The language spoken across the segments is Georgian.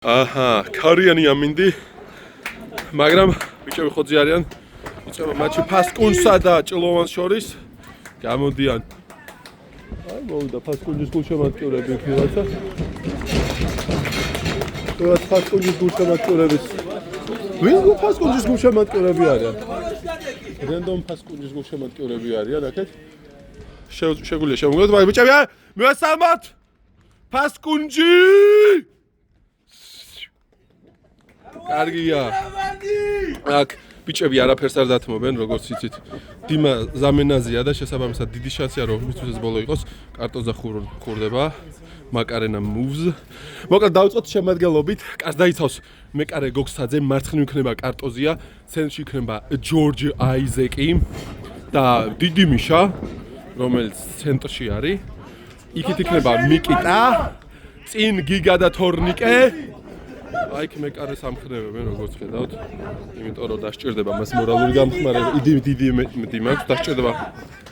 აჰა, ქარიანი ამინდი. მაგრამ ბიჭები ხოძი არიან. იწყება მატჩი ფასკუნსა და ჭილოვანს შორის. გამოდიან. აი მოვიდა ფასკუნჯის გულშემატკივრები ფილაცა. ეს ფასკუნჯის გულშემატკივრების. ვინ ფასკუნჯის გულშემატკივრები არიან? რენდომ ფასკუნჯის გულშემატკივრები არიან, აქეთ. შეგვიძლია შევმოგვიდეთ, მაგრამ ბიჭები, მივესალმოთ! ფასკუნჯი! კარგია. აქ ბიჭები არაფერს არ დათმობენ, როგორც იცით. დიმა ზამენაზია და შესაბამისად დიდი შანსია რომ მისთვის ბოლო იყოს. კარტოზა ხურდება. მაკარენა moves. მოკლედ დავიწყოთ შემადგენლობით. კარს დაიცავს მეკარე გოგსაძე, მარცხნივ იქნება კარტოზია, ცენტრში იქნება ჯორჯ აიზეკი და დიდი მიშა, რომელიც ცენტრში არის. იქით იქნება მიკიტა, წინ გიგა და თორნიკე. აიქ მეკარე სამხნევებენ როგორც ხედავთ. იმიტომ რომ დასჭირდება მას მორალური გამხმარება. დიდი მეტი მაქვს დასჭირდება.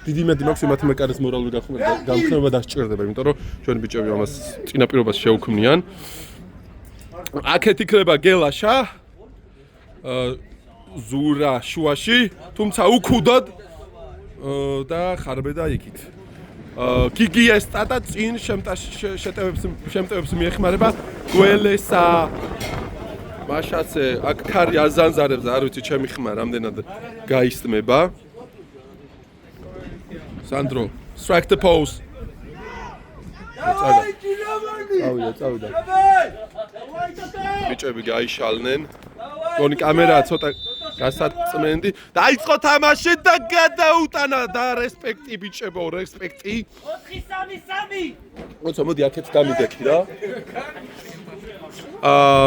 დიდი მეტი მაქვს იმათ მეკარის მორალური გამხმარება დასჭირდება, იმიტომ რომ ჩვენი ბიჭები ამას წინაპირობას შეუქმნიან. აქეთ იქნება გელაშა. ზურა შუაში, თუმცა უქუდოდ და ხარბედა იქით. გიგიესტა და წინ შემტევებს მიეხმარება გველესა. მაშაცე აქ ქარი აზანზარებს, არ ვიცი ჩემი ხმა რამდენად გაისტმება. სანდრო, strike the pose. წავიდა. ბიჭები გაიშალნენ. გონი კამერაა ცოტა გასაწმენდი. დაიწყო თამაში და გადაუტანა და რესპექტი ბიჭებო, რესპექტი. 4-3-3. მოცა მოდი აქეთ დამიდექი რა.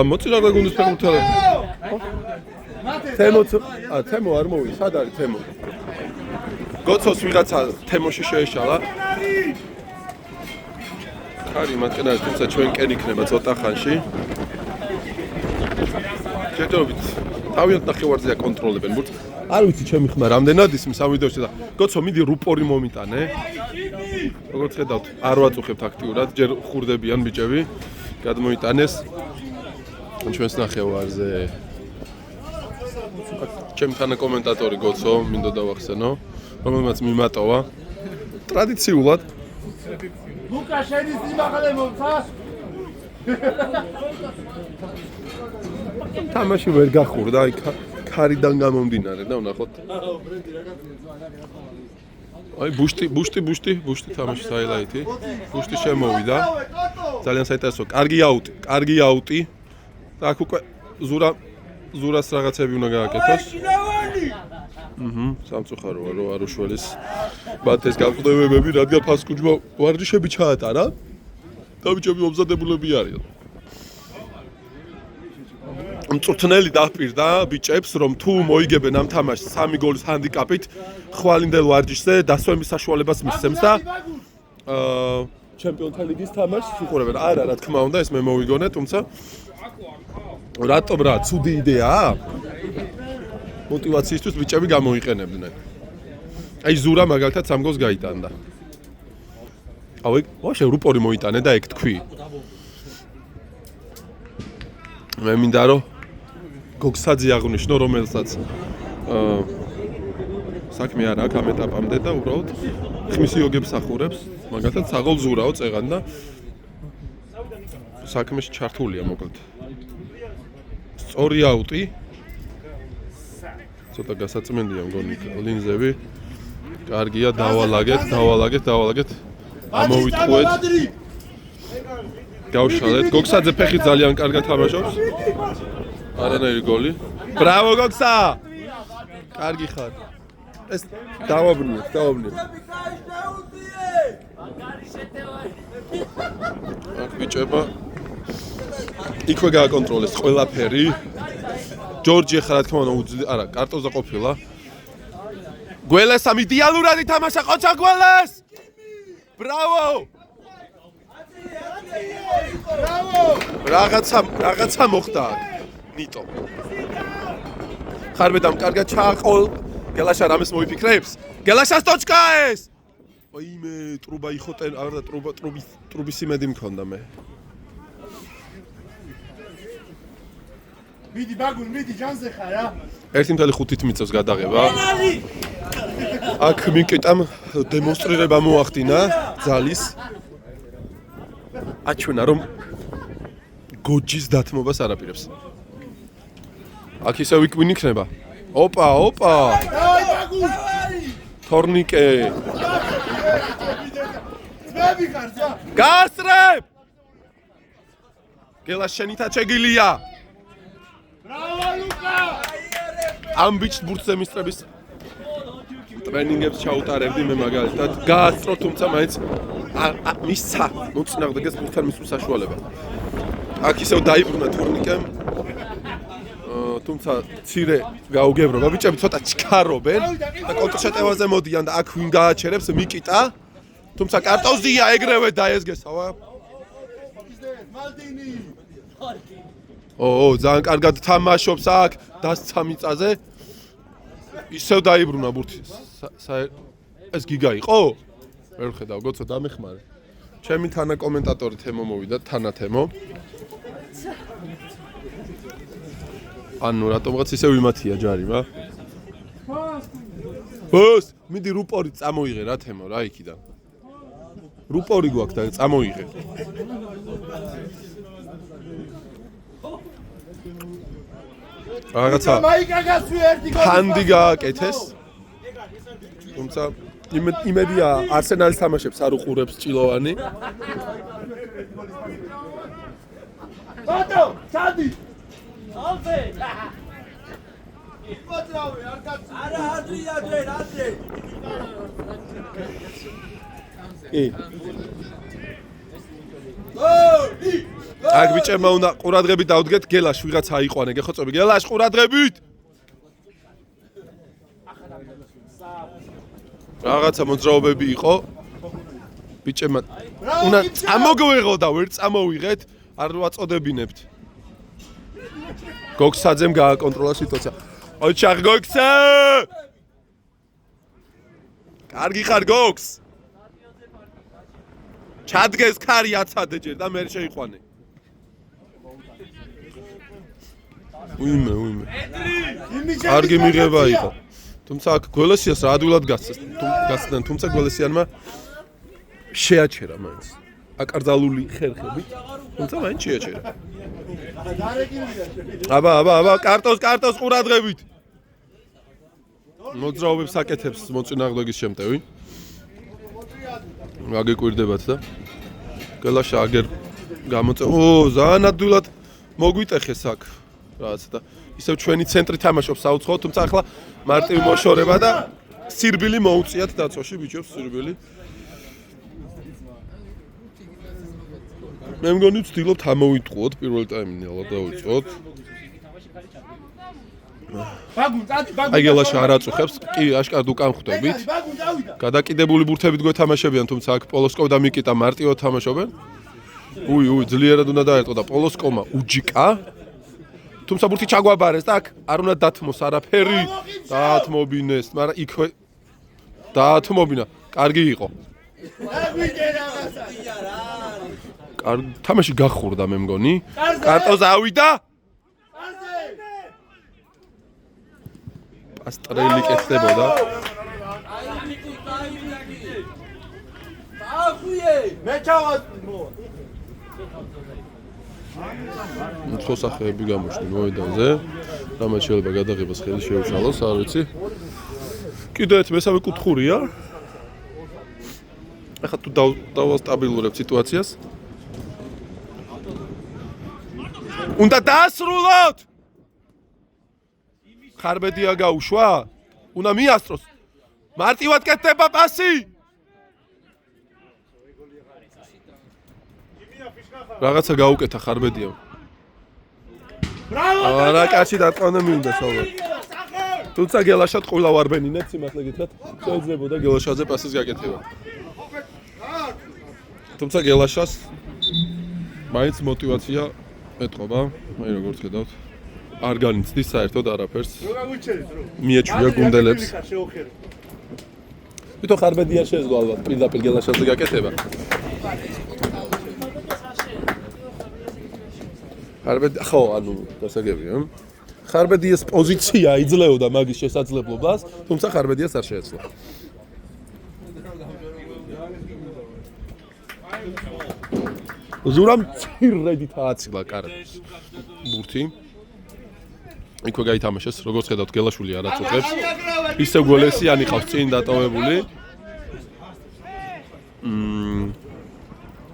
მოწინა და გუნდის ფეხბურთელი. თემო არ მოვიდა, სად არის თემო? გოცოს ვიღაცა თემოში შეეშალა. ხარი მათკენარი, თუმცა ჩვენ კენ იქნება ცოტა ხანში. შეტოვით თავიანთ ნახევარზეა კონტროლებენ ბურთს. არ ვიცი ჩემი ხმა რამდენად ისმის ამ ვიდეოში და გოცო მიდი რუპორი მომიტანე. როგორც ხედავთ, არ ვაწუხებთ აქტიურად, ჯერ ხურდებიან ბიჭები. გადმოიტანეს ჩვენს ნახევარზე. ჩემი თანა კომენტატორი გოცო, მინდოდა დავახსენო, რომელმაც მიმატოვა ტრადიციულად. ლუკა შენის დიმაღალე მომცა? თამაში ვერ გახურდა, აი ქარიდან გამომდინარე და ვნახოთ. აი ბუშტი თამაშის ჰაილაიტი. ბუშტი შემოვიდა. ძალიან საინტერესო. კარგი აუტი. და აქ უკვე ზურას რაღაცები უნდა გააკეთოს. სამწუხაროა რომ არ უშველის ბათეს გაყდევებები, რადგან ფასკუნჯმა ვარჯიშები ჩაატარა. და ბიჭები მომზადებულები არიან. მწვრთნელი დაპირდა ბიჭებს, რომ თუ მოიგებენ ამ თამაშს 3 გოლის ჰანდიკაპით, ხვალინდელ ვარჯიშზე დასვენის საშუალებას მისცემს და ჩემპიონთა ლიგის თამაშს უყურებენ. არა, რა თქმა უნდა, ეს მე მოვიგონე, თუმცა რატომ რა, ცუდი იდეაა? мотивациისთვის ბიჭები გამოიყენებდნენ. აი ზურა მაგალითად 3 გოლს გაიტანდა. ვაშე რუპორი მოიტანე და ეგ თქვი. მე მინდა რომ გოგსაძე აღნიშნო, რომელსაც საქმე არ აქვს ამ ეტაპამდე და უბრალოდ ხმის იოგებს ახურებს. მაგალითად საღოლ ზურაო წეღან და საქმეში ჩართულია მოკლედ. სწორი აუტი. ცოტა გასაწმენდია მგონი ლინზები. კარგია, დავალაგეთ. ამოვიტყუეთ. გავშალეთ. გოგსაძე ფეხი ძალიან კარგად თამაშობს. არანაირი გოლი. ბრავო გოგსა! კარგი ხარ. ეს დავაბრუნეთ. აქ ბიჭება იქვე გააკონტროლეს ყველაფერი. ჯორჯი ახლა რა თქმა უნდა არა, კარტოზა ყოფილა. გველესამ იდეალურად ითამაშა ყოჩა გველეს! ბრავო! რაღაცა მოხდა აქ. ნიტო. ხარბედამ კარგად ჩააყოლ. გელაშა რამეს მოიფიქრებს? გელაშას ტოჩკა ეს! ვაიმე, ტრუბა იხოტენ, არა ტრუბის იმედი მქონდა მე. მიდი ბაგუნ, მიდი ჯანზე ხარ რა. 1.5 მიწევს გადაღება. აქ მიკიტამ დემონსტრირება მოახდინა ძალის. აჩვენა რომ გოჯის დათმობას არაპირებს. აქ ისე ვიკვინი იქნება. ოპა. დავაი ბაგუნ. თორნიკე. ძმები ხარ ძა. გასრებ! გელა შენითა შეგილია. ბრავო ლუკა. ამ ბიჭს ბურთზე მისწრების ტრენინგებს ჩაუტარებდი მე მაგალითად. გაასწრო თუმცა მაინც მისცა მოწინააღმდეგეს ბურთთან მისვლის საშუალება. აქ ისევ დაიბრუნა თორნიკემ. თუმცა ცირე გაუგებრობა ბიჭები ცოტა ჩქარობენ და კონტრშეტევაზე მოდიან და აქ ვინ გააჩერებს მიკიტა თუმცა კარტოზია ეგრევე დაესგესავა მალდინი ძალიან კარგად თამაშობს აქ დასცა მიწაზე ისევ დაიბრუნა ბურთი ეს გიგა იყო ვერ ხედავ გოცო დამეხმარე ჩემი თანა კომენტატორი თემო მოვიდა თანა თემო ანუ რატომღაც ისე ვიმათია ჯარი რა? ბოს, მიდი რუპორი წამოიღე რა თემო რა იქიდან. რუპორი გვაქვს და წამოიღე. რაღაცა მაიკა გასვი ერთი გოლი. ფანდი გააკეთეს. თუმცა იმედია არსენალის თამაშებს არ უყურებს ჭილოვანი. ბატო, ჩადი. ალზე იპოძრავე არ კაც არა ადრე აქ ბიჭებმა უნდა ყურადღებით დავდგეთ გელაშ ვიღაცა აიყვანე გეხოცები გელაშ ყურადღებით რაღაცა მოძრაობები იყო ბიჭებმა უნდა წამოგვეღო და ვერ წამოვიღეთ არ ვაწოდებინებთ გოქსაძემ გააკონტროლა სიტუაცია. ოჩახ გოქსა! კარგი ხარ გოქს? ჩადგეს ქარი აცადე ჯერ და მე შეიყვანე. უიმე. კარგი მიღება იყო. თუმცა აქ გველესიას რა ადვილად გასცდნენ, თუმცა გველესიანმა შეაჩერა მაინც. აკრძალული ხერხებით, თუმცა მაინც შეაჩერა. აბა, კარტოს ყურადღებით. მოძრაობებს აკეთებს მოწინააღმდეგის შემტევი. აგეკვირდებათ და გელაშა აგერ გამოწე. ძალიან ადვილად მოგვიტეხეს აქ. რაღაც და ისევ ჩვენი ცენტრი თამაშობს საუცხოოდ, თუმცა ახლა მარტივი მოშორება და სირბილი მოუწიათ დაცვაში ბიჭებს სირბილი. მე მგონი ვცდილობთ ამოვიტყუოთ პირველ ტაიმში ალბათ დავიწყოთ. ბაგუნ, წადი, ბაგუნ. აი გელაშა არ აწუხებს, კი აშკარად უკან ხვდებით. ბაგუნ დავიდა. გადაკიდებული ბურთებით გვეთამაშებიან, თუმცა აქ პოლოსკოვ და მიკიტა მარტივად თამაშობენ. უი, dzlierად უნდა დაერტყო და პოლოსკოვმა უჯიკა. თუმცა ბურთი ჩაგვაბარეს და აქ არ უნდა დათმოს არაფერი. დაათმობინეს, მაგრამ იქვე დაათმობინა. კარგი იყო. აგვიდე რაღაცა. თამაში გახურდა მე მგონი. კარტოზე ავიდა. პასტრელი კეთდებოდა. მე ჩავატი მო. მოსახეები გამოჩნდნენ მოედანზე. რამაც შეიძლება გადაღებას ხელი შეუშალოს, არ ვიცი. კიდევ მესამე კუთხურია. ახლა თუ დავასტაბილურებ სიტუაციას. უნდა დაასრულოთ! ხარბედია გაუშვა? უნდა მიასწროს. მარტივად კეთდება პასი. რაღაცა გაუკეთა ხარბედიამ. ბრავო! არა, კაცი დატყოვნა მინდა ხოლმე. თუმცა გელაშად ყולל ვარბენინეთ, სიმართლე გითხრათ, შეიძლებოდა გელაშაზე პასის გაკეთება. თუმცა გელაშას მაინც мотиваცია ეტყობა, აი როგორც ხედავთ, არ განიცდის საერთოდ არაფერს. მიეჩვია გუნდელებს. თვითონ ხარბედია შეეძლო ალბათ პირდაპირ გელაშაზე გაკეთება. ხარბედი ხო, ანუ დასაგებია. ხარბედიას პოზიცია იძლეოდა მაგის შესაძლებლობას, თუმცა ხარბედიას არ შეეძლო. ზურამ ცირედით ააცილა კარებს ბურთი. იქვე გაითამაშეს, როგორც ხედავთ, გელაშვილი არ აწუხებს. ისევ გოლესიანი ყავს წინ დატოვებული.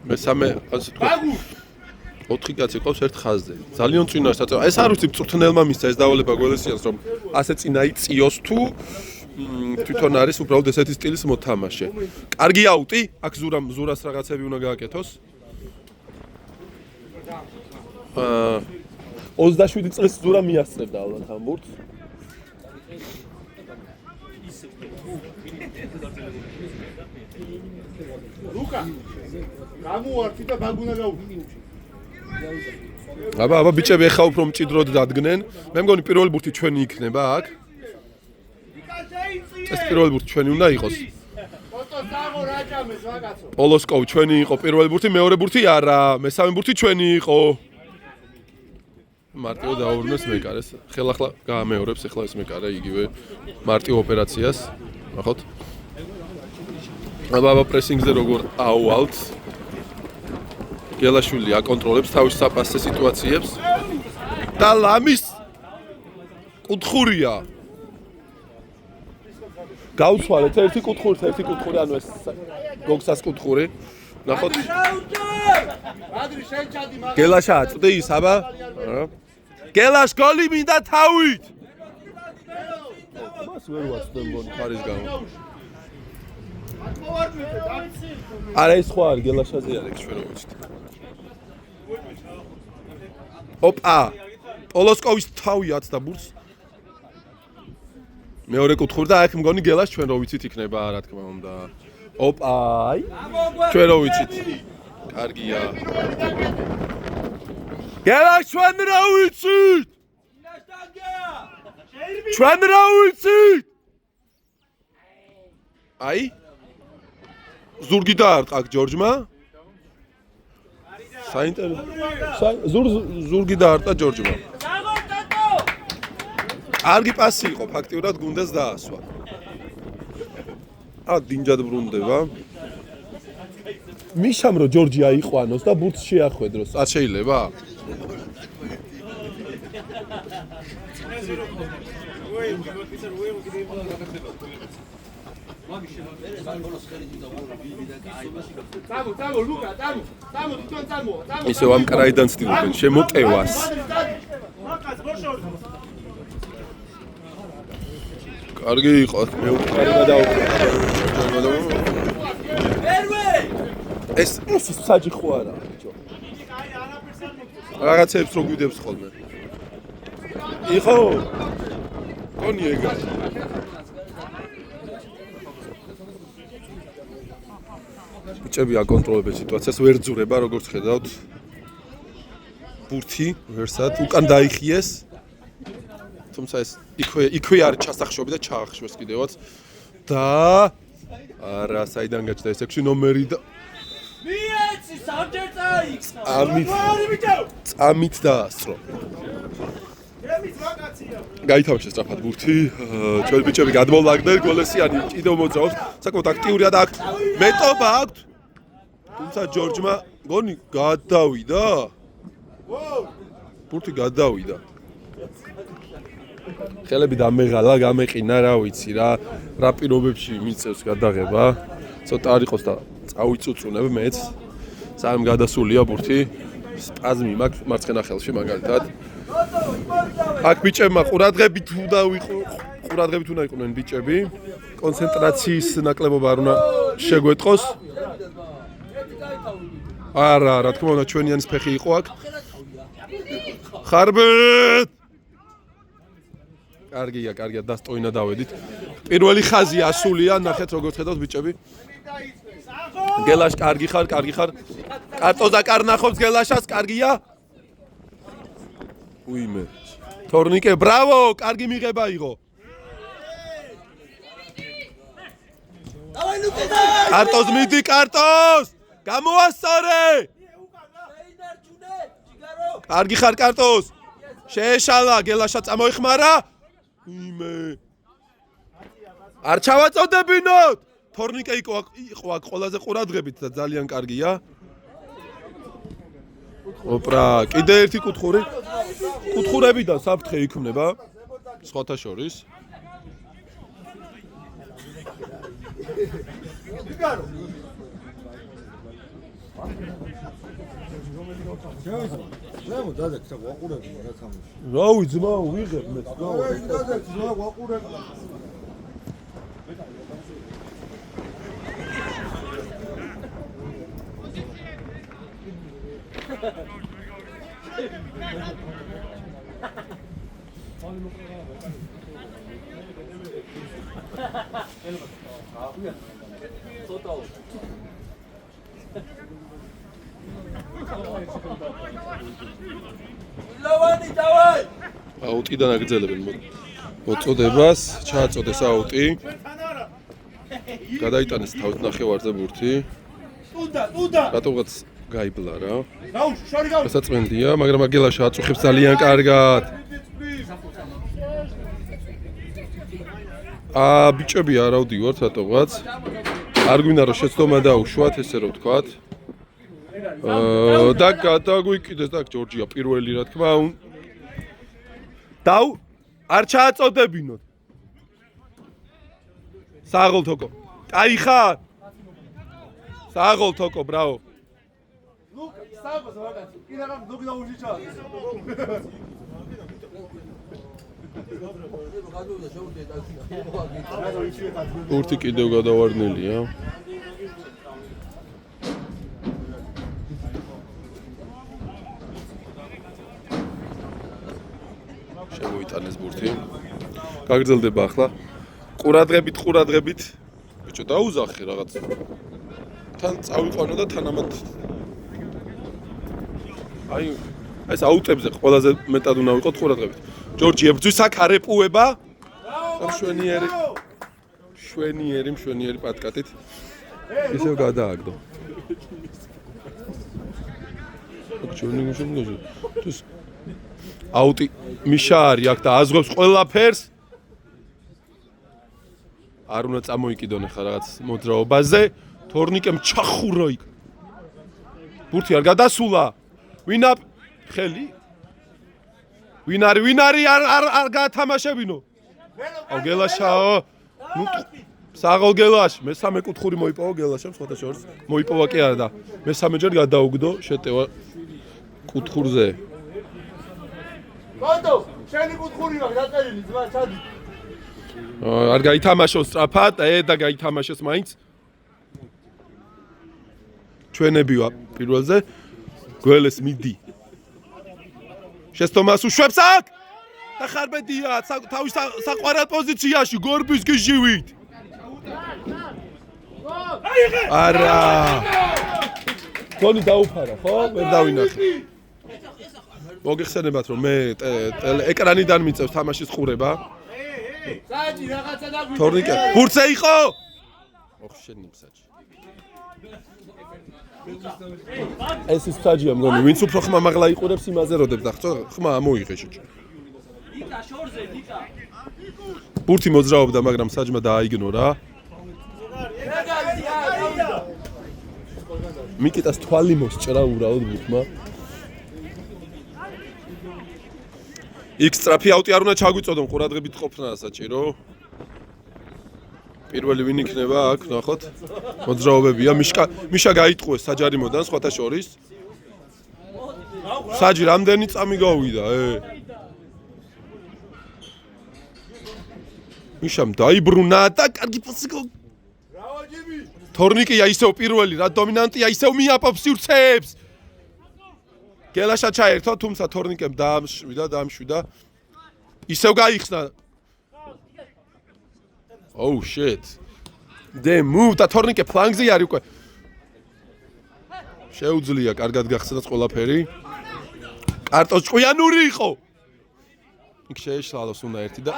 მესამე, ასე თქვა. 4 კაცი ყავს ერთ ხაზზე. ძალიან წინაშე აწევა. ეს არ ვიცი წვრთნელმა მისცა ეს დავალება გოლესიანს, რომ ასე წინა იწიოს თუ თვითონ არის უბრალოდ ესეთი სტილის მოთამაშე. კარგი აუტი, აქ ზურას რაღაცები უნდა გააკეთოს. 27 წლის ზურა მიასწრებდა ალბათ ამ ბურთს. ლუკა გამოართი და ბაგუნა გაუხი. აბა ბიჭები ეხა უფრო მჭიდროდ დადგნენ. მე მგონი პირველი ბურთი ჩვენი იქნება აქ. ეს პირველი ბურთი ჩვენი უნდა იყოს. ფოტო საღო რაჭამეს ვაკაცო. პოლოსკოვ ჩვენი იყო პირველი ბურთი, მეორე ბურთი არა, მესამე ბურთი ჩვენი იყო. მარტივ დაურნეს მეკარეს. ხელახლა გაამეორებს ახლა ეს მეკარე იგივე მარტივ ოპერაციას. ნახოთ. აბა პრესინგზე როგორ აუვალთ. გელაშვილი აკონტროლებს თავის საპასე სიტუაციებს. და ლამის კუთხურია. გაუცვალეთ ერთი კუთხური, ანუ ეს გოგსას კუთხური. ნახოთ. ადრი შენ ჩადი მაგ გელაშა აწვდის, აბა. გელაშ გოლი მინდა თავით. მას ვერ ვაცდებ მგონი ხარის გამო. არა ეს ხო არ გელაშაზე არ ეგ ჩვენ ვიცით. ოპა. პოლოსკოვის თავი აცდა ბურთს. მეორე კუთხური და აქ მგონი გელაშ ჩვენ რო ვიცით იქნება რა თქმა უნდა. ოპა, აი. ჩვენ რო ვიცით. კარგია. გელაშ ჩვენ რა ვიცით? ჩვენ რა ვიცით? აი. ზურგი დაარტყა აქ ჯორჯმა. საინტერესო. ზურგი დაარტყა ჯორჯმა. კარგი პასი იყო ფაქტიურად გუნდას დაასვა. დინჯად ბრუნდება. მიშამ რო ჯორჯი აიყვანოს და ბურთს შეახვედროს. არ შეიძლება? წამო ლუკა წამო თვითონ წამო ისევ ამ კრაიდან ცდილობენ შემოტევას. კარგი იყო მე უკრაინა ეს საჯი ხო არა ბიჭო რაღაცებს რო გვიდებს ხოლმე იყო კონი ეგა ბიჭები აკონტროლებენ სიტუაციას ვერ ძურება როგორც ხედავთ ბურთი ვერსად უკან დაიხიეს თუმცა ეს იქვე არ ჩასახშობი და ჩაახშვეს კიდევაც და არა საიდან გაჩნდა ეს 6 ნომერი და მიეცი სამჯერ წაიქცა წამით დაასწრო გაითამაშეს სწრაფად ბურთი ჩვენ ბიჭები გადმოვაგდნენ გოლესიანი კიდევ მოძრაობს საკმაოდ აქტიურია და აქ მეტობა აქვს თუმცა ჯორჯმა გონი გადავიდა ბურთი გადავიდა ხელები დამეღალა გამეყინა რა ვიცი რა პირობებში მიწევს გადაღება ცოტა არ იყოს და წავიწუწუნებ მეც სამ გადასულია ბურთი სპაზმი მაქვს მარცხენა ხელში მაგალითად აქ ბიჭებმა ყურადღებით უნდა იყვნენ ბიჭები კონცენტრაციის ნაკლებობა არ უნდა შეგვეტყოს არა რა თქმა უნდა ჩვენიანის ფეხი იყო აქ ხარბეთ კარგია დასტოინა დავედით პირველი ხაზი ასულია ნახეთ როგორც ხედავთ ბიჭები გელაშ კარგი ხარ კარტოზა კარნახობს გელაშას კარგია უიმე თორნიკე ბრავო კარგი მიღება იყო კარტოზ მიდი კარტოზ გამოასწორე კარგი ხარ კარტოზ შეეშალა გელაშა წამოიხმარა იმე არ ჩავაწოდებინოთ თორნიკე იყო აქ ყველაზე ყურადღებით და ძალიან კარგია ოპრა კიდე ერთი კუთხური კუთხურებიდან საფრთხე იქმნება სხვათა შორის ზემო დადე ხა ვაყურები რა თამაში რავი ძმა ვიღებ მე დადე ძმა ვაყურები ლავანი დავაი აუტიდან აგრძელებენ მოწოდებას ჩააწოდეს აუტი გადაიტანეს თავის ნახევარზე ბურთი ტუნდა რატომღაც გაიბლა რა გაუშვი შორი გაუშვი გასაწმენდია მაგრამ აგელაშა აწუხებს ძალიან კარგად ბიჭები არ ავდივართ რატომღაც არ გვინდა რომ შეცდომა დაუშვათ ესე რომ ვთქვათ და გადაგვიკიდეს და ჯორჯია პირველი რა თქმა უნდა დაუ არ ჩააწოდებინოთ საღოლ თოკო კაი ხარ საღოლ თოკო ბრავო ლუკა სტაბა ზოგადად კიდე რამ ზოგი დაუჟიჩა ბურთი კიდევ გადავარდნილია შემოიტანეს ბურთი გაგრძელდება ახლა ყურადღებით ბიჭო დაუზახე რაღაც თან წავიყვანო და თანამად აი ეს აუტებზე ყველაზე მეტად უნდა ვიყოთ ყურადღებით ჯორჯი ებძვის აქ არეპუება შვენიერი პატკატით ისევ გადააგდო აუტი მიშა არის აქ და აზღვევს ყველაფერს არ უნდა წამოიკიდონ ახლა რაღაც მოძრაობაზე თორნიკემ ჩახურა იქ ბურთი არ გადასულა ვინა ხელი ვინ არის არ გაათამაშებინო აუ გელაშაო ნუ საღოლ გელაშ მესამე კუთხური მოიპოვა გელაშამ სხვათა შორის მოიპოვა კი არა და მესამეჯერ გადაუგდო შეტევა კუთხურზე გონდო შენი კუთხური მაგ დაწერილი ძმა ჩადი არ გაითამაშოს სწრაფად და გაითამაშოს მაინც ჩვენები ვარ პირველზე გველეს მიდი შეცდომას უშვებს აქ და ხარბედია თავის საყვარელ პოზიციაში გორბის გიჟივით არა გოლი დაუფარა ხო ვერ დავინახე მოგეხსენებათ რომ მე ეკრანიდან მიწევს თამაშის ყურება საჭი რაღაცა დაგვიწყე თორნიკე ბურთზე იყო ოხ შენი მსაჯი ეს ის მსაჯია მგონი ვინც უფრო ხმამაღლა იყურებს იმაზე როდებს და ხმა ამოიღე შეჭი ლიკა შორზე ლიკა ბურთი მოძრაობდა მაგრამ მსაჯმა დააიგნორა მიკიტას თვალი მოსჭრა უბრალოდ ბურთმა იქ სწრაფი აუტი არ უნდა ჩაგვიწოდონ ყურადღებით ყოფნა საჭირო პირველი ვინ იქნება აქ ნახოთ მოძრაობებია მიშა გაიტყუეს საჯარიმოდან სხვათა შორის საჯი რამდენი წამი გავიდა მიშამ დაიბრუნა და კარგი პასი რავაჯიბი თორნიკია ისევ პირველი რა დომინანტია ისევ მიაპობს სივრცეებს გელაშა ჩაერთო თუმცა თორნიკემ დაამშვიდა ისევ გაიხსნა Oh shit. They moved. და თორნიკე ფლანგზე არის უკვე. შეუძლია კარგად გახსნას ყველაფერი. კარტოს ჭყიანური იყო. იქ შეეშალოს უნდა ერთი და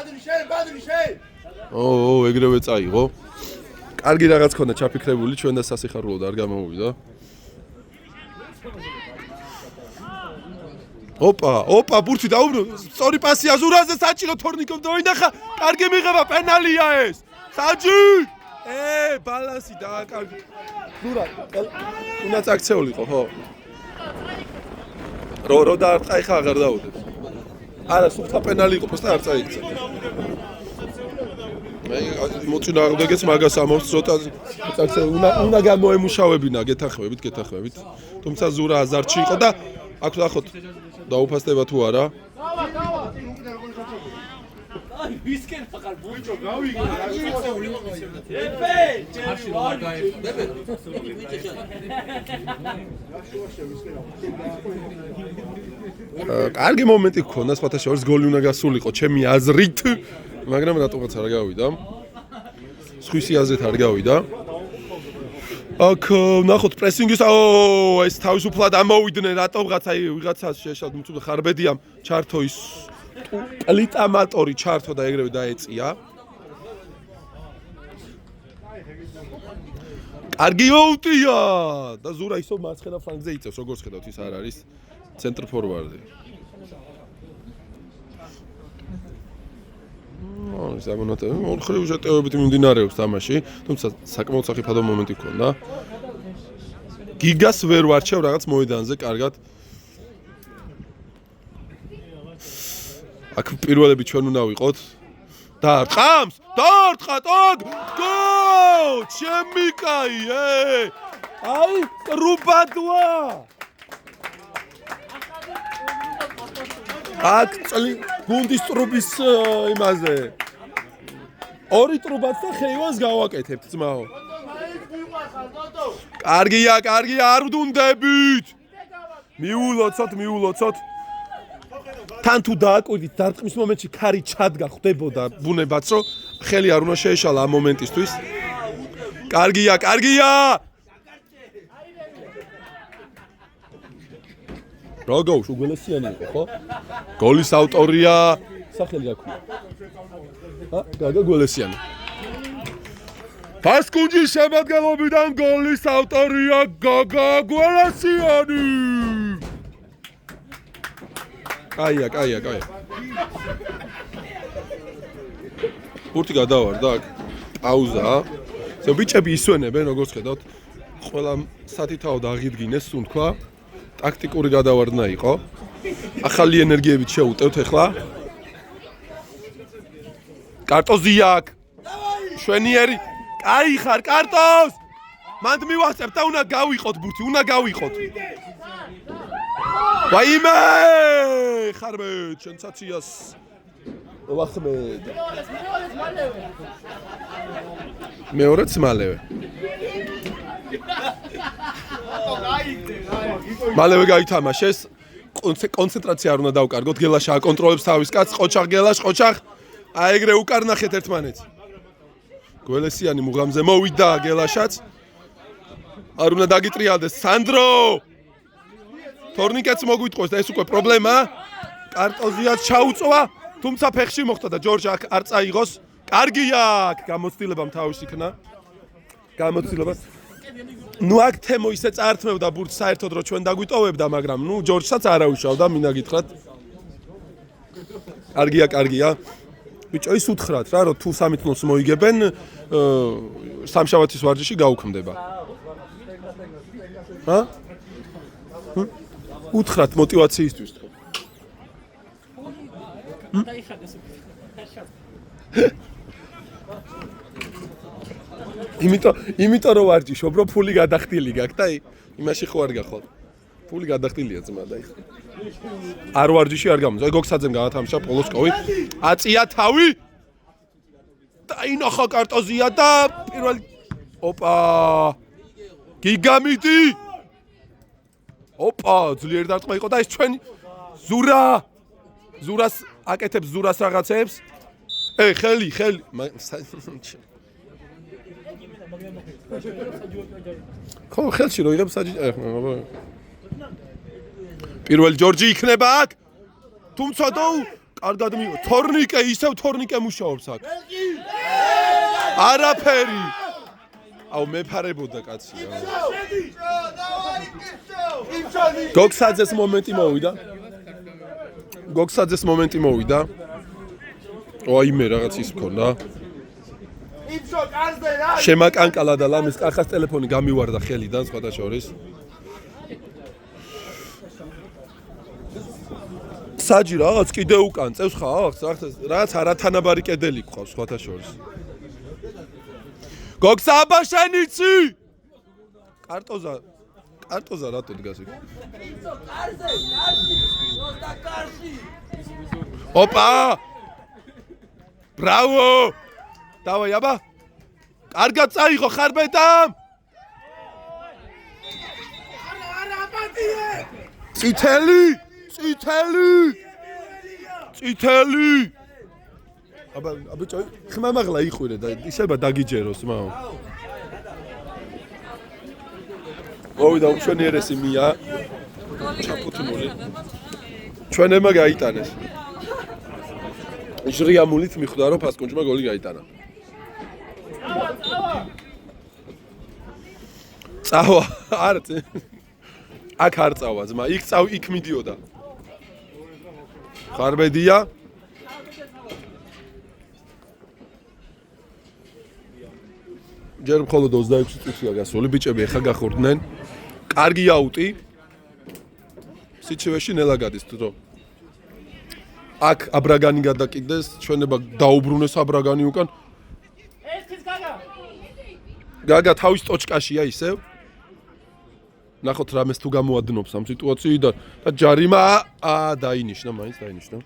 ბადრი შენ. ეგრევე წაიღო. კარგი რაღაც ქონდა ჩაფიქრებული, ჩვენ და სასიხარულოდ არ გამოვიდა. ოპა, ბურთი დაუბრუნ. სწორი პასი აზურაზე საჭირო თორნიკომ დაინახა. კარგი მიღება, პენალია ეს. საჯი! ბალანსი დააკარგა. ზურა, უნდა წაქცეულიყო, ხო? რო დაარტყა ხა აღარ დაუდებს. არა, სუფთა პენალი იყო, просто არ წაიქცა. მე მოწინააღმდეგეც მაგას ამობს ცოტა უნდა გამოემუშავებინა გეთანხმებით. თუმცა ზურა აზარჩი იყო და აქ ნახოთ დაუფასდება თუ არა. აი, ვისკენ ხარ ბუჭო, გავიგე. ეფე, ჯერში ვარ გაიფ. კარგი მომენტი გქონდა, სხვათა შორის გოლი უნდა გასულიყო ჩემი აზრით, მაგრამ რატომაც არ გავიდა. სხვისი აზრით არ გავიდა. აქ ნახოთ პრესინგის, ეს თავისუფლად ამოვიდნენ, რატომღაც აი ვიღაცას შეშალ მწუხ ხარბედიამ ჩართო ის პლიტამატორი ჩართო და ეგრევე დაეწია. კარგი აუტია და ზურა ისო მარცხენა ფლანგზე იწევს, როგორც ხედავთ ის არ არის ცენტრ ფორვარდი. ზამონატე ორხრივ შეტევებით მიმდინარეობს თამაში, თუმცა საკმაოდ საფრთხე მომენტი ჰქონდა. გიგას ვერ ვარჩევ რაღაც მოედანზე კარგად. აქ პირველები ჩვენ უნდა ვიყოთ. დაარტყამს! დაარტყა ტოგ! გოლ! ჩემი კაი, აი, რუბადვა! აქ გუნდის ტრუბის იმაზე. ორი ტრუბაც და ხეივანს გავაკეთებთ, ძმაო. კარგია, არ ვდუნდებით. მიულოცოთ. თან თუ დააკვირდით დარტყმის მომენტში ქარი ჩადგა ხდებოდა ბუნებაც რომ ხელი არ უნდა შეეშალა ამ მომენტისთვის. კარგია. როგოუშ უგველესიანი იყო, ხო? გოლის ავტორია სახელი გაქვია. გაგა გველესიანი. ფასკუნჯის შემადგენლობიდან გოლის ავტორია გაგა გველესიანი. კაია. ბურთი გადავარდა აქ. პაუზა. ზო ბიჭები ისვენებენ, როგორც ხედავთ, ყველა სათითაოდ აღიდგინეს, თუნდქვა. ტაქტიკური გადავარდნა იყო. ახალი ენერგიებით შეუტევთ ახლა. კარტოზია აქ. შვენიერი. კაი ხარ, კარტოზ! მანდ მივახცებ და უნდა გავიყოთ ბურთი, ვაიმე! ხარბეთ, სენსაციას. ვახმედ. მეორეც მალევე. მალევე გაითამაშეს. კონცენტრაცია არ უნდა დავკარგოთ. გელაშა აკონტროლებს თავის კაცს, ყოჩახ. აი ეგრე უკარნახეთ ერთმანეთს. გველესიანი მუღამზე მოვიდა გელაშაც. არ უნდა დაგიტრიალდეს სანდრო. თორნიკეთს მოგვიტყოს და ეს უკვე პრობლემა. კარტოზიას ჩაუწვა, თუმცა ფეხში მოხდა და ჯორჯ აქ არ წაიღოს. კარგია აქ გამოცდილებამ თავის იქნა. ნუ აქ თემო ისე წაართმევდა ბურთს საერთოდ რომ ჩვენ დაგვიტოვებდა, მაგრამ ნუ ჯორჯსაც არ აუშავდა, მინდა გითხრათ. კარგია. ბიჭო ის უთხრათ რა, რომ თუ 3-0-ს მოიგებენ, სამშაბათის ვარჯიში გაუქმდება. ჰა? უთხრათ мотиваციისთვის თქო. იმიტომ რომ ვარჯიშობ, რომ ფული გადახდილი გაქვს და იმაში ხო არ გახვალ. ფული გადახდილია ძმა და ეხლა. არ ვარჯიში არ გამოწვა. გოგსაძემ გაათამაშა პოლოსკოვი. აწია თავი. დაინახა კარტოზია და პირველი ოპა. გიგამიდი. ძლიერ დარტყმა იყო და ეს ჩვენი ზურას აკეთებს ზურას რაღაცებს. ხელი. ხო, ხელში რო იღებს საჯი. პირველი ჯორჯი იქნება აქ. თუმცა კარგად თორნიკე ისევ თორნიკე მუშაობს აქ. არაფერი. აუ მეფარებოდა კაცი. გოგსაძეს მომენტი მოვიდა. გოგსაძეს მომენტი მოვიდა. ოაიმე რაღაც ის მქონდა. იფშო კარზე რა შემაკანკალა და ლამის კახას ტელეფონი გამივარდა ხელიდან სხვათა შორის. საჯი რაღაც კიდე უკან წევს ხარ? რაღაც არათანაბარი კედელი გყავს სხვათა შორის. გოგსა აბაშენიცი! კარტოზა რატო დგას იქ? კარზე, შოსტა კარში. ოპა! ბრავო! დავაი აბა. კარგად წაიღო ხარბეტამ. წითელი! აბა ბიჭო, ხმამაღლა იყვირე და ისება დაგიჯეროს მაო. მოვიდა უჩვენიერესი მია. ჩაფუთმული. ჩვენებმა გაიტანეს. ჟრიამულით მიხვდა რომ ფასკუნჯმა გოლი გაიტანა. წავა, არა. აქ არ წავა ძმა, იქ მიდიოდა. ხარბედია. ჯერ მხოლოდ 26 წუთია გასული, ბიჭები ახლა გახურდნენ. კარგი აუტი. სიჩივეში ნელა გადის დრო. აქ აბრაგანი გადაკიდეს, ჩვენება დაუბრუნეს აბრაგანი უკან. ერთხის გაგა. გაგა თავის ტოჩკაშია ისევ. ნახოთ რამეს თუ გამოადნობს ამ სიტუაციიდან და ჯარიმა დაინიშნა, მაინც დაინიშნა.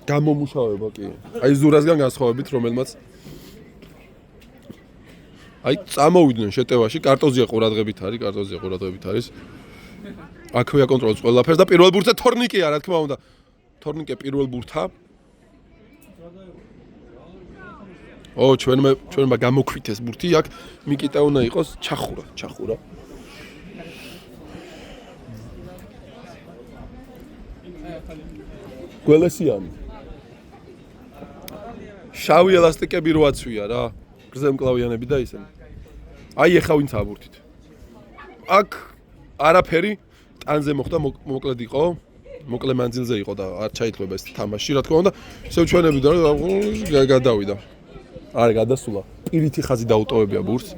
გამომუშავება კი. აი ზურასგან განსხვავებით, რომელმაც აი წამოვიდნენ შეტევაში, კარტოზია ყურადღებით არის. აქვეა კონტროლს ყველაფერს და პირველ ბურთზე თორნიკეა, რა თქმა უნდა. თორნიკე პირველ ბურთა. ჩვენმა გამოქვითეს ბურთი, აქ მიკიტა უნდა იყოს ჩახურა. გველესიანი. შავი ელასტიკები რო აცვია რა, გრძელმკლავიანები და ისინი. აი ეხა ვინც აბურთით. აქ არაფერი ტანზე მოხდა, მოკლედ იყო, მოკლე მანძილზე იყო და არ ჩაითვლება ეს თამაში, რა თქმა უნდა, ისევ ჩვენები და გადავიდა. არა გადასულა. პირითი ხაზი დაუტოვებია ბურთს.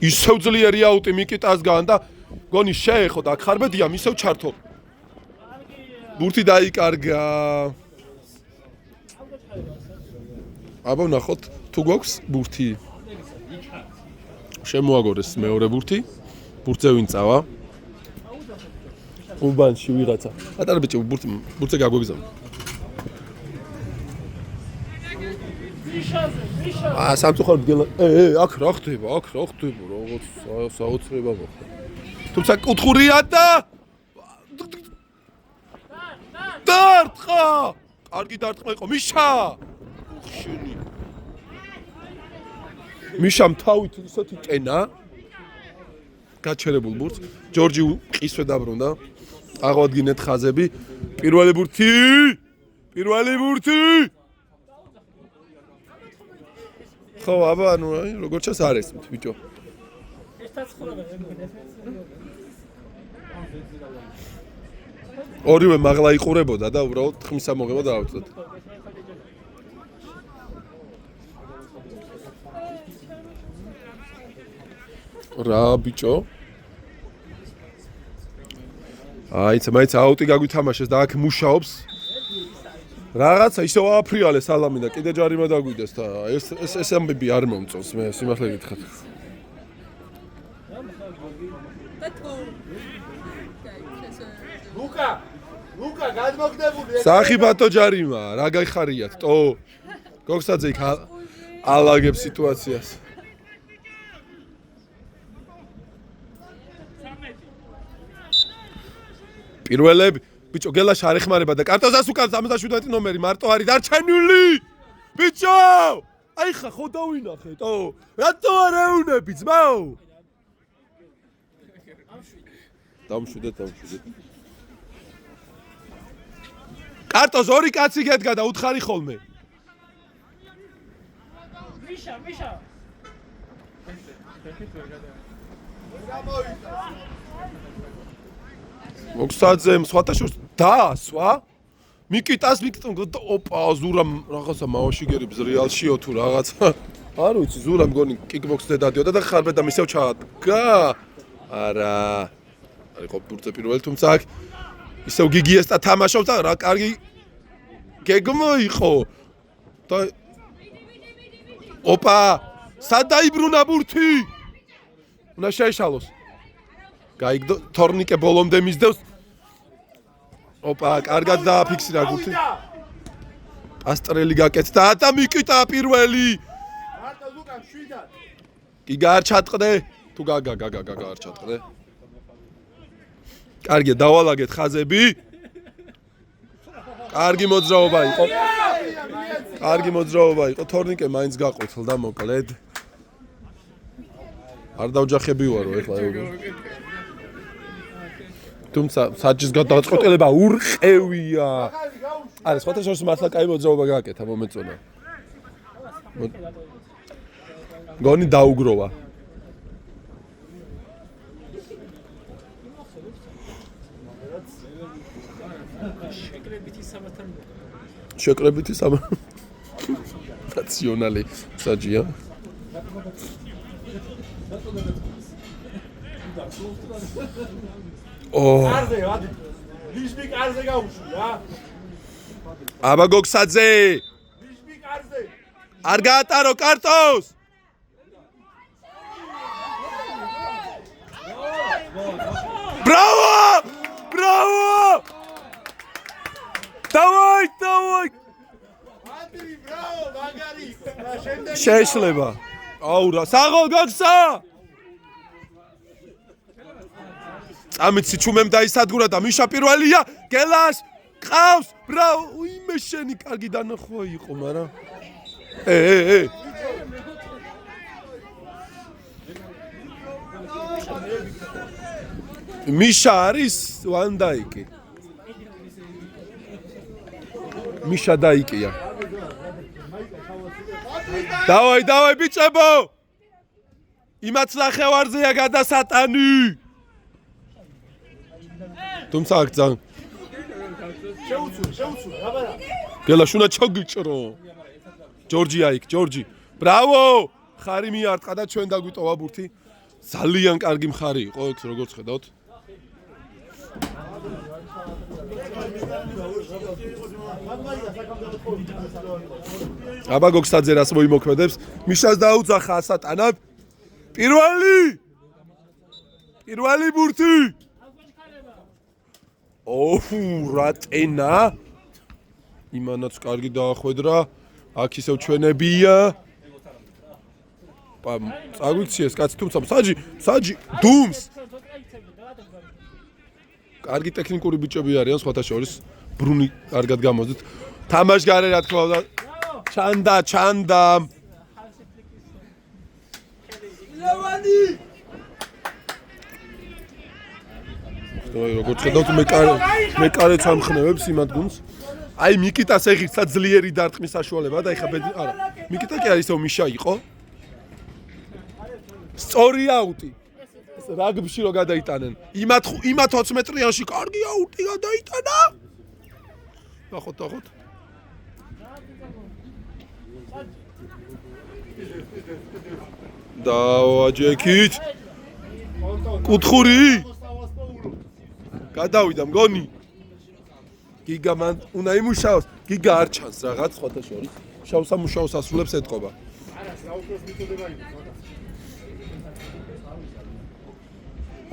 ისევ ძლიერი აუტი მიკიტასგან და გონი შეეხო და აქ ხარბედია ისევ ჩართო. ბურთი დაიკარგა. აბა ნახოთ თუ გვაქვს ბურთი. შემოაგორეს მეორე ბურთი. ბურთზე ვინ წავა? უბანში ვიღაცა. ატარა ბიჭო ბურთზე გაგვეგზავნა. სამწუხაროდ გელა აქ რა ხდება რაღაც საოცრება მოხდა. თუმცა კუთხურია და დარტყა! კარგი დარტყმა იყო მიშა! მიშამ თავით ისეთი ტენა გაჩერებულ ბურთს. ჯორჯი ყისვე დაბრუნდა. აღვადგინეთ ხაზები. პირველი ბურთი! ხო, აბა, ანუ როგორ ჩას არ ესმით, ბიჭო. ორივე მაღლა იყურებოდა და უბრალოდ ხმის ამოღება დაავწოთ. რა ბიჭო? მაინც აუტი გაგვითამაშეს და აქ მუშაობს. რაღაცა ისევ ააფრიალეს ალამი და კიდე ჯარიმა დაგვიდეს და ეს ამბები არ მომწონს მე სიმართლე გითხრათ. ლუკა გადმოგდებული სახიბათო ჯარიმა, რა გაიხარიათ, ტო. გოგსაძე იქ ალაგებს სიტუაციას. პირველები ბიჭო გელაში არ ეხმარება და კარტოზას უკან 77 ნომერი მარტო არის დარჩენილი. ბიჭო! აი ხა ხო დავინახეთ, ო. რატო არ ეუნები ძმაო? დამშვიდეთ. კარტოზ ორი კაცი გედგა და უთხარი ხოლმე. მიშა. მოქსაძემ სხვათა შორის დაასვა მიკიტას ოპა ზურამ რაღაცა მავაში გერიბს რეალშიო თუ რაღაცა არ ვიცი ზურამ გონი კიკბოქსზე დადიოდა და ხარბედა მისევ ჩაადგა არა არ იყო ბურთზე პირველი თუმცა აქ ისევ გიგიესტა თამაშობს და რა კარგი გეგმო იყო და ოპა სად დაიბრუნა ბურთი უნდა შეეშალოს გაიგდო თორნიკე ბოლომდე მისდევს ოპა კარგად დააფიქსირა ბურთი პასტრელი გაკეთდა და მიკიტა პირველი მარტო ლუკა შვიდად გიგა არ ჩატყდე თუ გაგა არ ჩატყდე კარგია დავალაგეთ ხაზები კარგი მოძრაობა იყო თორნიკე მაინც გაყოთლდა მოკლედ არ დავჯახებივარო ეხლა თუმცა საჯის გადაწყვეტილება ურყევია არა სხვათა შორის მართლა კაი მოძრაობა გააკეთა მომეწონა გონი დაუგროვა შეკრებითი ნაციონალი საჯია კარზე ვადი ლიშბი კარზე გაუშვი რა აბა გოგსაძე ლიშბი კარზე არ გაატარო კარტოს ბრავო დავაი ვადი ბრავო მაგარი და შემდეგ შეეშლება აუ რა საღოლ გოგსა წამიცი ჩუმემ დაისადგურა და მიშა პირველია გელას ყავს ბრავო იმე შენი კარგი დანახვა იყო მაგრამ მიშა არის ვანდაიკი მიშა დაიკია დავაი ბიჭებო იმაც ნახევარზეა გადასატანი თუმცა აქ ძალიან შეუცვლი აბარა გელაშუნა ჩოგიჭრო ჯორჯი ბრავო ხარი მიარტყა და ჩვენ დაგვიტოვა ბურთი ძალიან კარგი მხარი იყო ეგ როგორც ხედავთ აბა გოგსაძე რას მოიმოქმედებს მიშას დაუძახა ასატანა პირველი ბურთი რა ტენა იმანაც კარგი დაახვედრა აქ ისევ ჩვენებია წაგვიქციეს კაცი თუმცა საჯი დუმს კარგი ტექნიკური ბიჭები არიან სხვათა შორის ბრუნი კარგად გამოძით თამაშგარე რა თქმა უნდა ჩანდა ლევანი როგორც ხედავთ მე კარეთ ამხნევებს იმ ადგილს აი მიკიტას ეღირსა ძლიერი დარტყმის საშუალება და ეხა არა მიკიტა კი არის ისევ მიშა იყო სწორი აუტი რაგბში რო გადაიტანენ იმათ 20 მეტრიანში კარგი აუტი გადაიტანა ნახოთ დავაჯექით კუთხური გადავიდა მგონი გიგა მან უნდა იმუშაოს გიგა არ ჩანს რაღაც სხვათა შორის შავსამუშაოს ასრულებს ეთყობა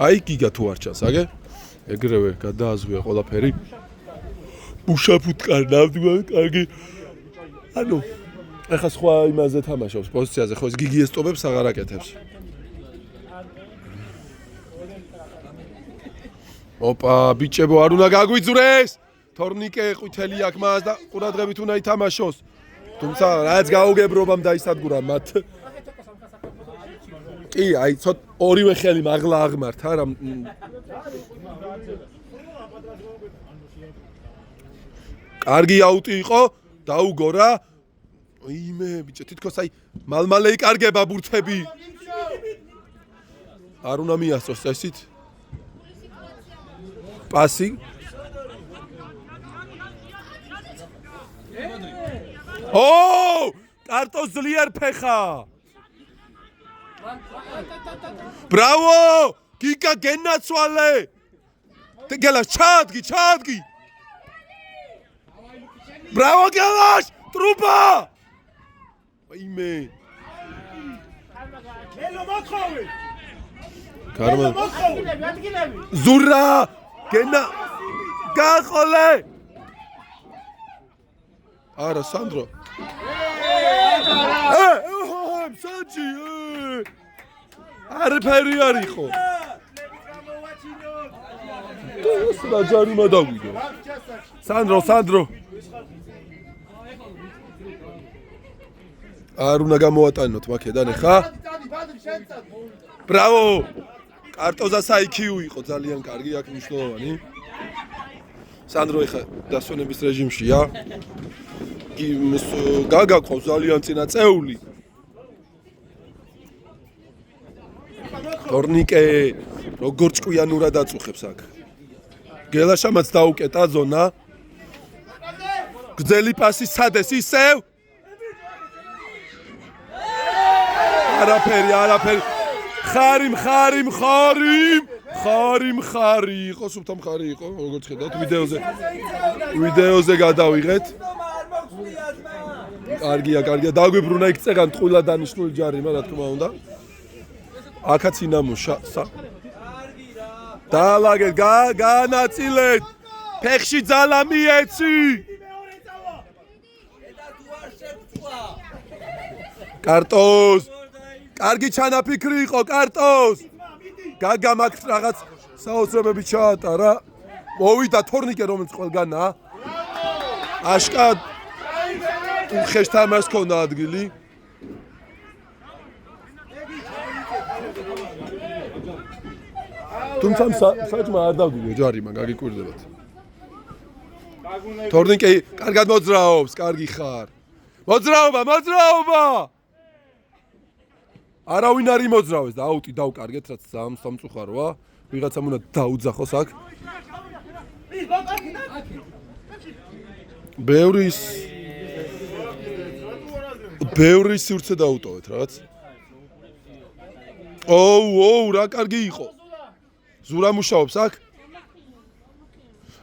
აი გიგა თუ არ ჩანს აგე ეგრევე გადააზვია ყველაფერი უშაფუტკარ ნავდიმა კარგი ანუ ეხა სხვა იმაზე თამაშობს პოზიციაზე ხო ეს გიგი ესტობებს აღარ აკეთებს ოპა ბიჭებო არ უნდა გაგვიძვრეს თორნიკე ყვითელი აქ მას და ყურადღებით უნდა ითამაშოს თუმცა რაც გაუგებრობამ დაისადგურა მათ კი აი ორივე ხელი მაღლა აღმართა რა კარგი აუტი იყო დაუგორა იმე ბიჭო თითქოს აი მალმალე იკარგება ბურთები არ უნდა მიასწროს წესით პასი. ო! კარტო ძლიერ ფეხა. ბრავო! გიგა გენაცვალე. გელას ჩადგი. ბრავო გელას! ტრუბა! აიმე. ელო მოხოვე. კარმა. ადგილები. ზურა! გენა! გაყოლე! არა, სანდრო. საჭი! არაფერი არ იყო. ეს რა ჯარიმა დაგვიდო. სანდრო. არ უნდა გამოვატანოთ მაქედან ხა? ბრავო! კარტოზას IQ იყო ძალიან კარგი, აქ მნიშვნელოვანი. სანდრო ხა დასვენების რეჟიმშია. გაგაყავს ძალიან წინა წეული. ტორნიკე როგორ ჭკვიანურად აწუხებს აქ. გელაშამაც დაუკეტა ზონა. გძელი პასი სადეს ისევ. არაფერი. ხარი იყო, სუფთა მხარი იყო, როგორც ხედავთ ვიდეოზე გადავიღეთ. კარგია, დაგვიბრუნა იქ წეგან ტყუილა დანიშნული ჯარიმა, რა თქმა უნდა. აქაც ინამუშა. დაალაგეთ, განაწილეთ. ფეხში ძალა მიეცი. კარტოს. კარგი ჩანაფიქრი იყო, კარტოს. გაგა მაგ რაღაც საოცრებები ჩაატარა. მოვიდა თორნიკე რომელიც ყველგანაა. აშკა უხეშთა მას ქონდა ადგილი. თუმცა საჭმა არ დაგვიგო ჯარიმა, გაგიკვირდებათ. თორნიკე კარგად მოძრაობს, კარგი ხარ. მოძრაობა! არავინ არ იმოძრავეს და აუტი დავკარგეთ, რაც სამწუხაროა. ვიღაცამ უნდა დაუძახოს აქ. ბევრი სივრცე დაუტოვეთ რაღაც. ოუ, რა კარგი იყო. ზურა მუშაობს აქ?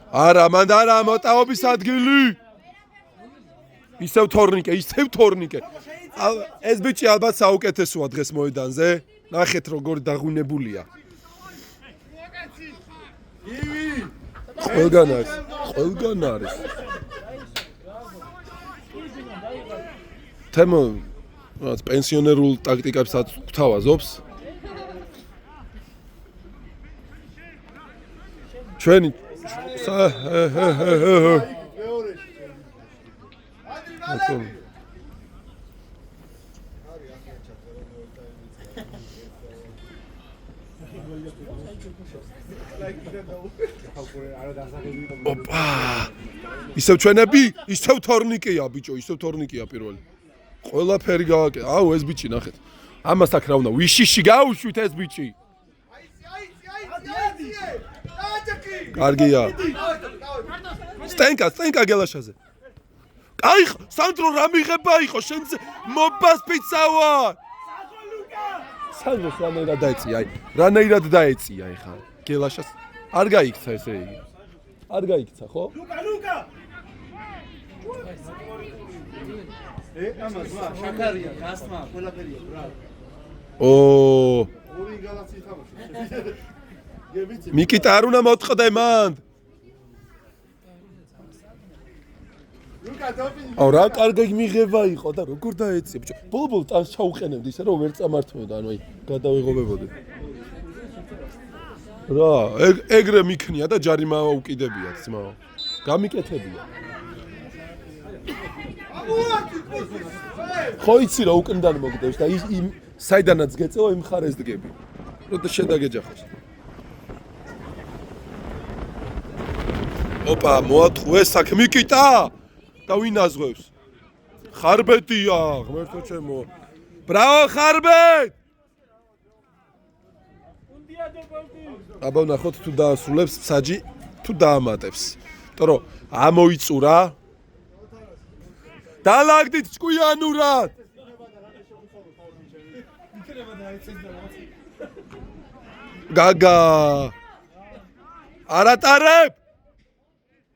არა, მანდ არა მოტაობის ადგილი. ისევ თორნიკე. ეს ბიჭი ალბათ საუკეთესოა დღეს მოედანზე. ნახეთ როგორ დაღვინებულია. ყველგან არის. თემო რაც პენსიონერულ ტაქტიკებსაც გვთავაზობს. ჩვენი ოპა! ისევ ჩვენები, ისევ თორნიკეა ბიჭო, პირველი. ყველაფერი გააკეთე. აუ ეს ბიჭი ნახეთ. ამას აქ რა უნდა ვიშიში გაუშვით ეს ბიჭი. კარგია. სტენკა გელაშაზე. კაი, სანდრო რა მიღება იყო შენზე მობას პიცავა. სანდრო რანაირად დაეწია ეხა გელაშას. არ გაიქცა ესე იგი. არ გაიქცა, ხო? ლუკა! ამას შაქარია, გასმა, ყველაფერია, ბრავო. ორი გალაცი თამაში. მიკიტა არ უნდა მოტყდე მანდ. აუ რა კარგი მიღება იყო და როგორ დაეწია ბიჭო. ბოლო ტანს ჩაუყენებდი ისე რომ ვერ წამართმევდა, ანუ აი გადავიღობებოდი. რა, ეგრე მიქნია და ჯარიმა უკიდებიათ ძმაო. გამიკეთებია. ხო იცი რა უკნიდან მოგდევს და იმ საიდანაც გეწევა იმ ხარეს დგები. რომ შედაგეჯახოს. ოპა, მოათხოვეს აქ მიკიტა და ვინ აზღვევს? ხარბეტია, ღმერთო ჩემო. ბრავო ხარბეთ! აბა ნახოთ თუ დაასრულებს საჯი, თუ დაამატებს. იმიტომ რომ ამოიწურა. დალაგდით ჭკვიანურად. გაგა არატარებ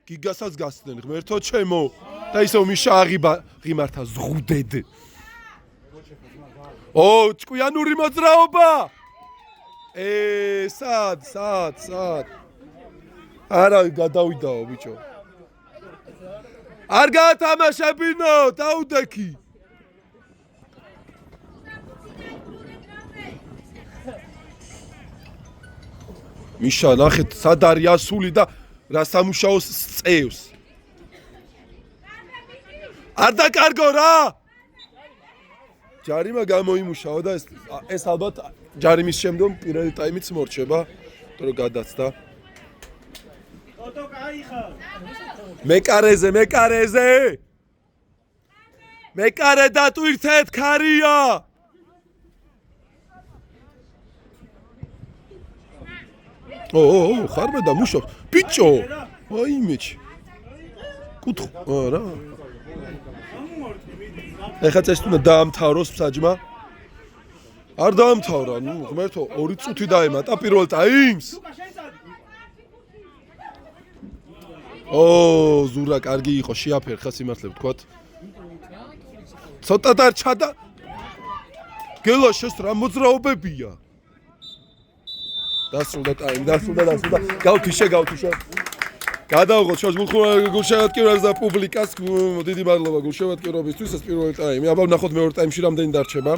გიგასაც გასცდნენ ღმერთო ჩემო და ისევ მიშა აღიმართა ზღუდედ ო ჭკვიანური მოძრაობა სად არა გადავიდაო ბიჭო არ გაათამაშებინო დაუდექი მიშა ნახეთ სად არის ასული და რა სამუშაოს წევს არ დაკარგო რა ჯარიმა გამოიმუშაო და ეს ალბათ ჯარიმის შემდგომ პირველი ტაიმიც მორჩება იმიტომ რომ გადაცდა მეკარე დატვირთეთ ქარია ხარბე და მუშაობს ბიჭო აიმეჩ კუთხ არა ეხლა წეს თუნდა დაამთავროს საჯმა არ დაამთავრა ნუ ღმერთო 2 წუთი დაემატა პირველ ტაიმს ზურა კარგი იყო შეაფერხა სიმართლე ვთქვათ ცოტა დარჩა და გელაშეს რა მოძრაობებია დასრულდა ტაიმი დასრულდა გავთიშე გადავღოთ შორს გულშევატკივრებს და პუბლიკას დიდი მადლობა გულშევატკივრობისთვის ეს პირველი ტაიმი აბა ვნახოთ მეორე ტაიმში რამდენი დარჩება